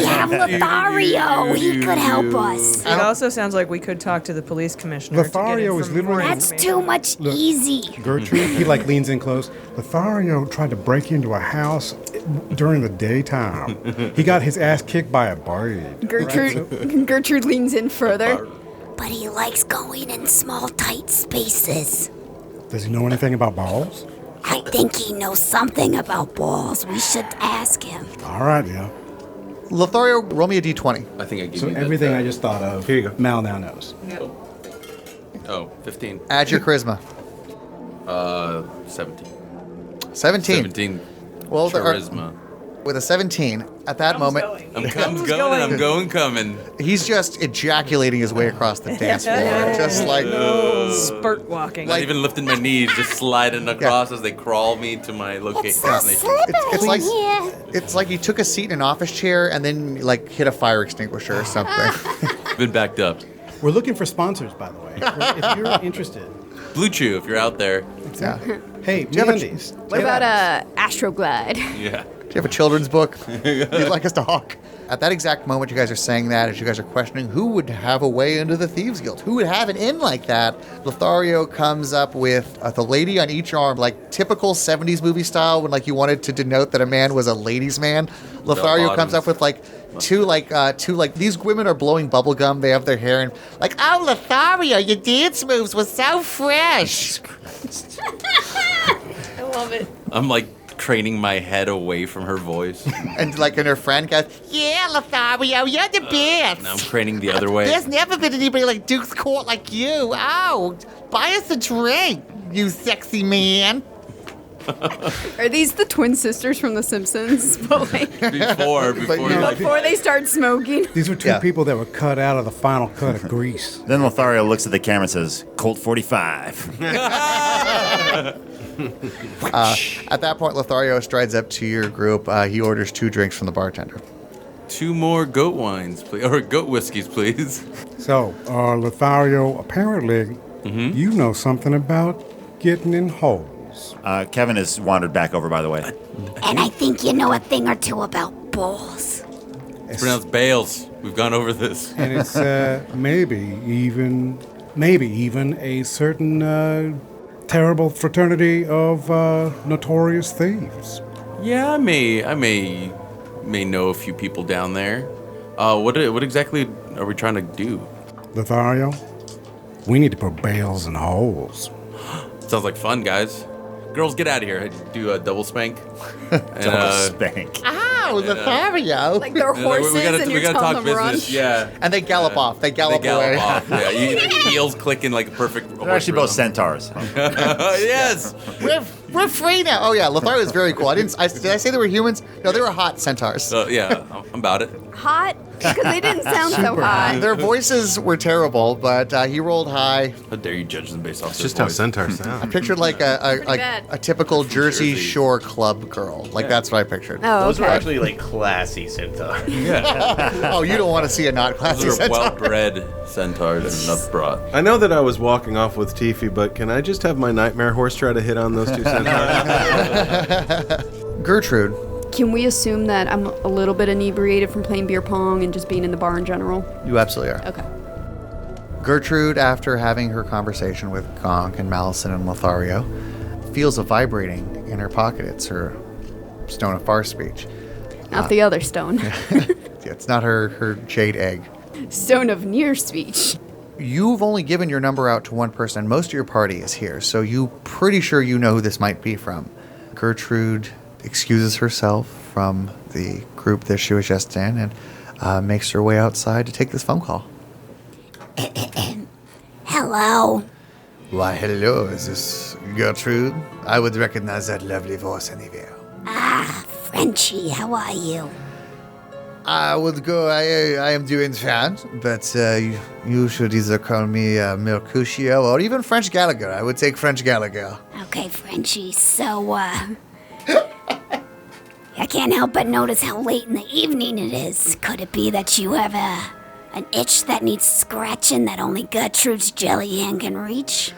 have Lothario. He could help us. It also sounds like we could talk to the police commissioner. Lothario is literally... That's too much easy. Gertrude, he leans in close. Lothario tried to break into a house during the daytime. He got his ass kicked by a bird. Gertrude leans in further. But he likes going in small, tight spaces. Does he know anything about balls? I think he knows something about balls. We should ask him. All right, yeah. Lothario, roll me a d20. I think I gave So you everything that. I just thought of, Here you go. Mal now knows. Oh, 15. Add your charisma. 17. 17. 17 Well, charisma. With a 17, at that moment, I'm coming. he's just ejaculating his way across the dance floor. Just like... Spurt walking. Not even lifting my knees, just sliding across as they crawl me to my location. It's like you took a seat in an office chair and then like hit a fire extinguisher or something. Been backed up. We're looking for sponsors, by the way. If you're interested. Blue Chew, if you're out there. Yeah. Hey, Do you have a- Mandy's. What about Astroglide? Yeah. Do you have a children's book you'd like us to hawk? At that exact moment you guys are saying that, as you guys are questioning who would have a way into the Thieves Guild, who would have an in like that, Lothario comes up with the lady on each arm, like typical 70s movie style, when like you wanted to denote that a man was a ladies' man. Lothario comes up with two these women are blowing bubble gum. They have their hair and like, oh, Lothario, your dance moves were so fresh. I love it. I'm like craning my head away from her voice. And her friend goes, yeah, Lothario, you're the best. Now I'm craning the other way. There's never been anybody like Duke's Court like you. Oh, buy us a drink, you sexy man. Are these the twin sisters from The Simpsons? But like before they start smoking. These were two people that were cut out of the final cut of Grease. Then Lothario looks at the camera and says, Colt 45. At that point, Lothario strides up to your group. He orders 2 drinks from the bartender. 2 more goat wines, please, or goat whiskeys, please. So, Lothario, apparently you know something about getting in holes. Kevin has wandered back over, by the way. And I think you know a thing or two about balls. It's pronounced bales. We've gone over this. And it's maybe even a certain terrible fraternity of notorious thieves. Yeah, I may know a few people down there. What exactly are we trying to do? Lothario, we need to put bales in holes. Sounds like fun, guys. Girls, get out of here. Do a double spank. Double spank. Ow, Lothario. Like they're horses and you're telling them to run. Yeah. And they gallop off. They gallop away. Off. Yeah, heels clicking like a perfect. They're actually both centaurs. Yes. We're free now. Oh yeah, Lothario is very cool. Did I say they were humans? No, they were hot centaurs. Yeah, I'm about it. Hot? Because they didn't sound so hot. Their voices were terrible, but he rolled high. How dare you judge them based off It's their just how voice. centaurs sound. I pictured like a typical Jersey Shore club girl. Like that's what I pictured. Oh, Those were okay. actually like classy centaurs. Oh, you don't want to see a not classy Those are centaur. well-bred centaurs and enough brought. I know that I was walking off with Tiffy, but can I just have my nightmare horse try to hit on those 2 centaurs? Gertrude. Can we assume that I'm a little bit inebriated from playing beer pong and just being in the bar in general? You absolutely are. Okay. Gertrude, after having her conversation with Gonk and Malison and Lothario, feels a vibrating in her pocket. It's her stone of far speech. Not the other stone. It's not her jade egg. Stone of near speech. You've only given your number out to one person, and most of your party is here, so you pretty sure you know who this might be from. Gertrude excuses herself from the group that she was just in and makes her way outside to take this phone call. Hello. Why, hello, is this Gertrude? I would recognize that lovely voice anywhere. Frenchie, how are you? I am doing fine, but you should either call me Mercutio or even French Gallagher. I would take French Gallagher. Okay, Frenchie, so, I can't help but notice how late in the evening it is. Could it be that you have an itch that needs scratching that only Gertrude's jelly hand can reach?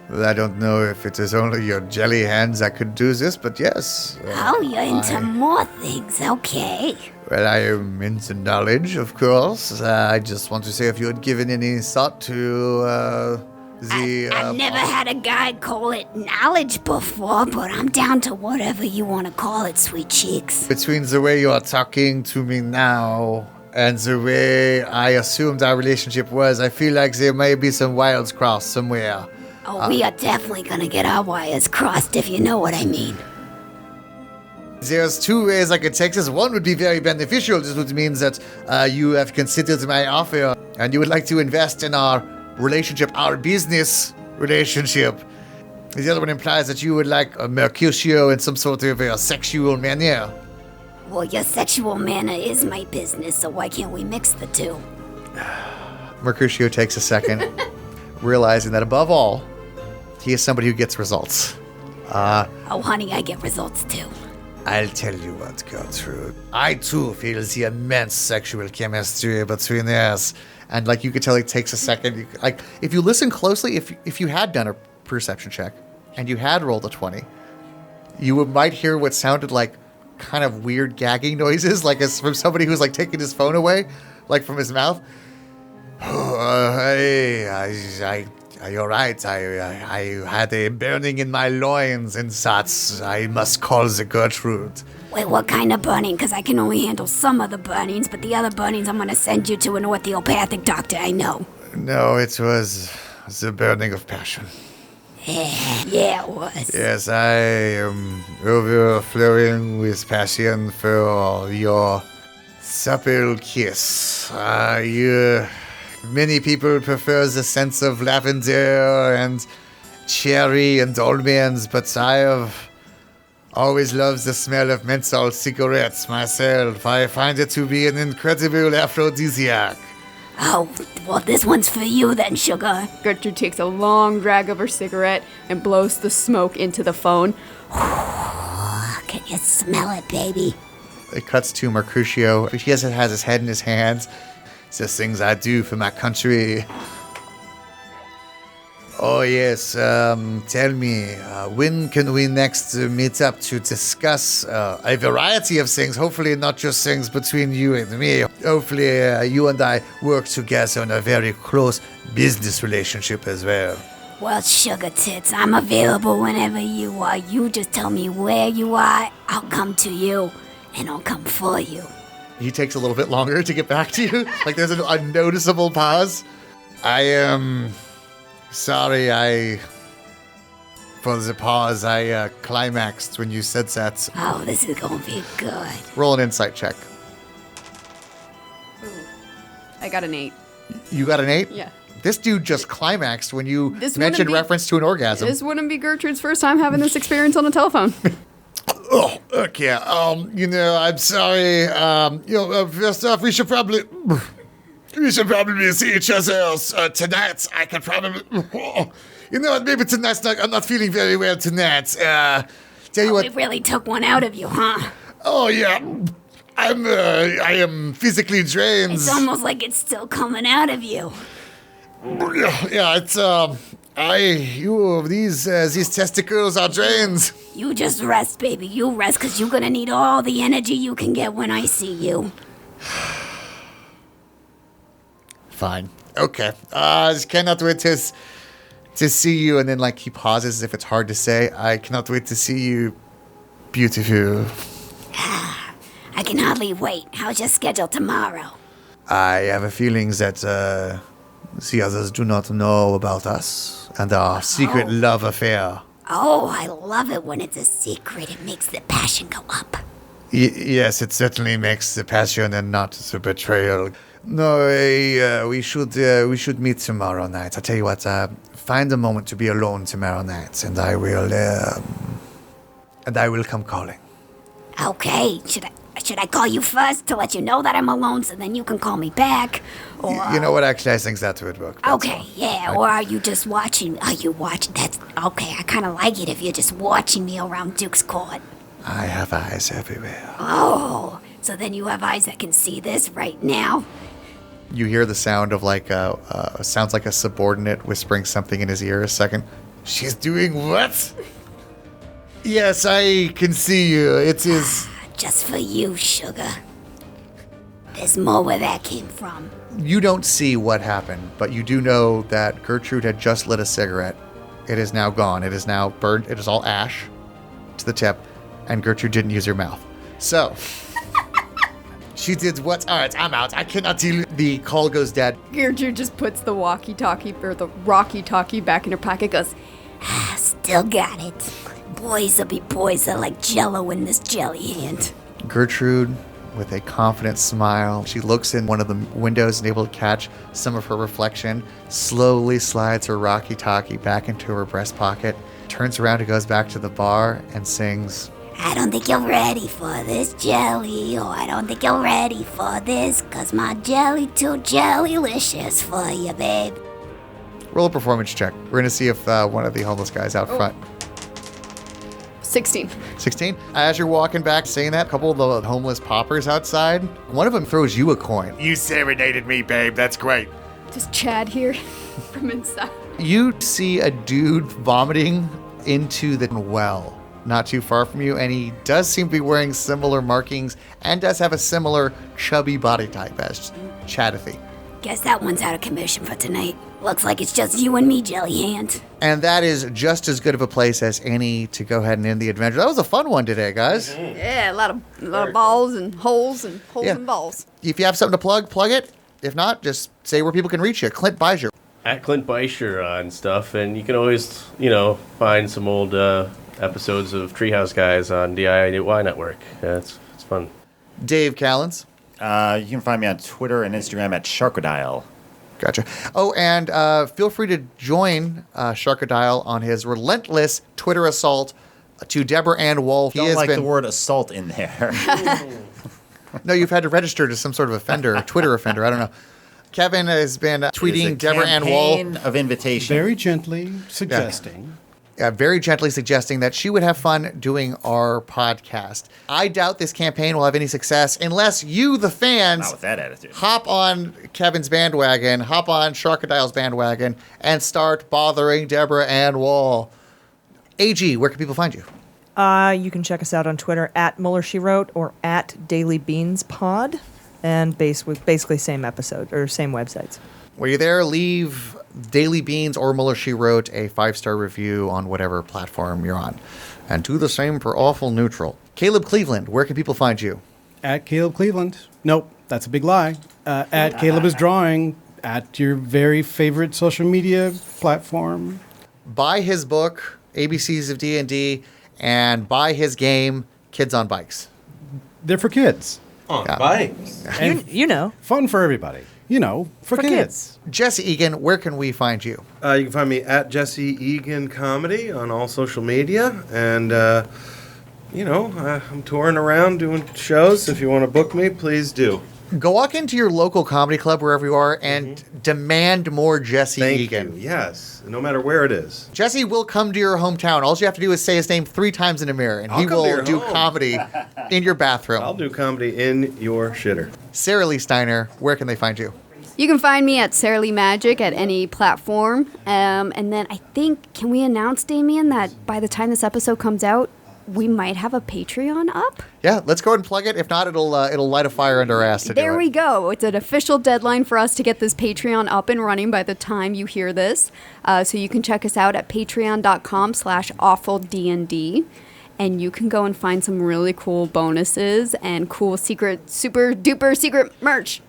Well, I don't know if it is only your jelly hands that could do this, but yes. Oh, you're into more things, okay. Well, I am into knowledge, of course. I just want to say if you had given any thought to I've never had a guy call it knowledge before, but I'm down to whatever you want to call it, sweet cheeks. Between the way you are talking to me now and the way I assumed our relationship was, I feel like there may be some wires crossed somewhere. Oh, we are definitely gonna get our wires crossed, if you know what I mean. There's two ways I could take this. One would be very beneficial. This would mean that you have considered my offer and you would like to invest in our relationship, our business relationship. The other one implies that you would like a Mercutio in some sort of a sexual manner. Well, your sexual manner is my business, so why can't we mix the two? Mercutio takes a second, realizing that above all, he is somebody who gets results. Oh, honey, I get results too. I'll tell you what, Gertrude. I too feel the immense sexual chemistry between us. And like you could tell, it takes a second. Like if you listen closely, if you had done a perception check and you had rolled a 20, you might hear what sounded like kind of weird gagging noises, like it's from somebody who's like taking his phone away, like from his mouth. You're right. I had a burning in my loins and such. I must call the Gertrude. Wait, what kind of burning? Because I can only handle some of the burnings, but the other burnings I'm going to send you to an orthopathic doctor I know. No, it was the burning of passion. Yeah, it was. Yes, I am overflowing with passion for your supple kiss. Many people prefer the scent of lavender and cherry and almonds, but I have always loved the smell of menthol cigarettes myself. I find it to be an incredible aphrodisiac. Oh, well, this one's for you then, sugar. Gertrude takes a long drag of her cigarette and blows the smoke into the phone. Can you smell it, baby? It cuts to Mercutio. He has his head in his hands. It's the things I do for my country. Oh, yes. Tell me, when can we next meet up to discuss a variety of things? Hopefully not just things between you and me. Hopefully you and I work together in a very close business relationship as well. Well, sugar tits, I'm available whenever you are. You just tell me where you are, I'll come to you, and I'll come for you. He takes a little bit longer to get back to you. Like there's a noticeable pause. I am sorry, for the pause, I climaxed when you said that. Oh, this is gonna be good. Roll an insight check. I got an 8. You got an 8? Yeah. This dude just climaxed when you This mentioned wouldn't be- reference to an orgasm. This wouldn't be Gertrude's first time having this experience on the telephone. Oh, okay. I'm sorry. First off, we should probably see each other tonight. I could probably, maybe tonight's I'm not feeling very well tonight. Tell you what. It really took one out of you, huh? Oh yeah, I am physically drained. It's almost like it's still coming out of you. Yeah, it's These testicles are drains. You just rest, baby. You rest, because you're gonna need all the energy you can get when I see you. Fine. Okay. I just cannot wait to see you. And then, like, he pauses as if it's hard to say. I cannot wait to see you, beautiful. I can hardly wait. How's your schedule tomorrow? I have a feeling that the others do not know about us and our secret love affair. Oh, I love it when it's a secret. It makes the passion go up. Yes, it certainly makes the passion and not the betrayal. No, we should meet tomorrow night. I'll tell you what, find a moment to be alone tomorrow night, and I will come calling. Okay, should I call you first to let you know that I'm alone, so then you can call me back? Or You know what? Actually, I think that would work. okay, yeah. Or are you just watching? Are you watching? That's okay. I kind of like it if you're just watching me around Duke's Court. I have eyes everywhere. Oh, so then you have eyes that can see this right now. You hear the sound of sounds like a subordinate whispering something in his ear a second. She's doing what? Yes, I can see you. It is... Just for you, sugar. There's more where that came from. You don't see what happened, but you do know that Gertrude had just lit a cigarette. It is now gone. It is now burned. It is all ash to the tip, and Gertrude didn't use her mouth. So... She did what? All right, I'm out. I cannot deal. The call goes dead. Gertrude just puts the walkie-talkie or the rocky-talkie back in her pocket. Goes, still got it. Boys will be boys. Are like Jello in this jelly hand. Gertrude, with a confident smile, she looks in one of the windows and able to catch some of her reflection. Slowly slides her rocky-talkie back into her breast pocket. Turns around and goes back to the bar and sings. I don't think you're ready for this jelly, or I don't think you're ready for this, 'cause my jelly too jellylicious for you, babe. Roll a performance check. We're going to see if one of the homeless guys out front. 16. 16? As you're walking back saying that, a couple of the homeless paupers outside, one of them throws you a coin. You serenaded me, babe. That's great. Does Chad hear from inside? You see a dude vomiting into the well. Not too far from you, and he does seem to be wearing similar markings and does have a similar chubby body type as Chadathy. Guess that one's out of commission for tonight. Looks like it's just you and me, Jelly Hand. And that is just as good of a place as any to go ahead and end the adventure. That was a fun one today, guys. Yeah, a lot of balls and holes and balls. If you have something to plug it. If not, just say where people can reach you. Clint Beischer. At Clint Beischer and stuff, and you can always, find some old episodes of Treehouse Guys on DIY Network. Yeah, it's fun. Dave Callens. You can find me on Twitter and Instagram at Sharkodile. Gotcha. Oh, and feel free to join Sharkodile on his relentless Twitter assault to Deborah Ann Wall. Don't like the word assault in there. No, you've had to register to some sort of offender, a Twitter offender. I don't know. Kevin has been tweeting Deborah Ann Wall. Of invitation. Very gently suggesting. Very gently suggesting that she would have fun doing our podcast. I doubt this campaign will have any success unless you, the fans, not with that attitude, hop on Kevin's bandwagon, hop on Sharkodile's bandwagon, and start bothering Deborah Ann Wall. AG, where can people find you? You can check us out on Twitter at Muller She Wrote or at Daily Beans Pod, and basically same episode or same websites. While you're there, leave Daily Beans or Muller She Wrote a 5-star review on whatever platform you're on. And do the same for Awful Neutral. Caleb Cleveland, where can people find you? At Caleb Cleveland. Nope, that's a big lie. At Caleb is Drawing, at your very favorite social media platform. Buy his book, ABCs of D&D, and buy his game, Kids on Bikes. They're for kids. On bikes. You know. Fun for everybody. For kids. Jesse Egan, where can we find you? You can find me at Jesse Egan Comedy on all social media. And, I'm touring around doing shows. If you want to book me, please do. Go walk into your local comedy club, wherever you are, and demand more Jesse Egan. Thank you. Yes, no matter where it is. Jesse will come to your hometown. All you have to do is say his name 3 times in a mirror, and he will do comedy in your bathroom. I'll do comedy in your shitter. Sara Lee Steiner, where can they find you? You can find me at Sara Lee Magic at any platform. And then I think, can we announce, Damian, that by the time this episode comes out, we might have a Patreon up? Yeah, let's go ahead and plug it. If not, it'll light a fire under our ass to do it. There we go. It's an official deadline for us to get this Patreon up and running by the time you hear this. So you can check us out at patreon.com/awfuldnd. And you can go and find some really cool bonuses and cool secret, super duper secret merch.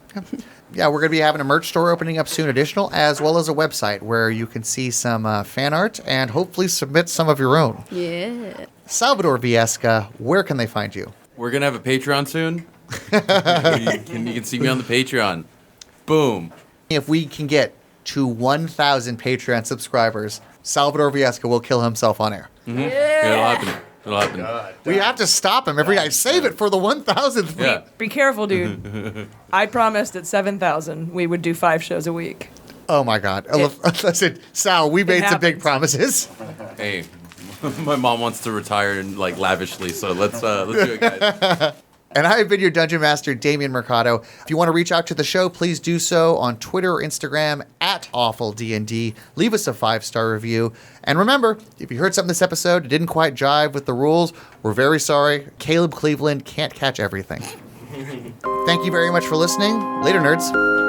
Yeah, we're going to be having a merch store opening up soon, additional, as well as a website where you can see some fan art and hopefully submit some of your own. Yeah. Salvador Viesca, where can they find you? We're going to have a Patreon soon. you can see me on the Patreon. Boom. If we can get to 1,000 Patreon subscribers, Salvador Viesca will kill himself on air. Mm-hmm. Yeah, it'll happen. It'll happen. We have to stop him every night. Save it for the 1,000th. Yeah. Be careful, dude. I promised at 7,000 we would do 5 shows a week. Oh my God. Listen, Sal, we made some big happens. promises. Hey, my mom wants to retire and like lavishly, so let's do it, guys. And I have been your Dungeon Master, Damian Mercado. If you want to reach out to the show, please do so on Twitter or Instagram at awfuldnd. Leave us a 5-star review. And remember, if you heard something this episode that didn't quite jive with the rules, we're very sorry. Caleb Cleveland can't catch everything. Thank you very much for listening. Later, nerds.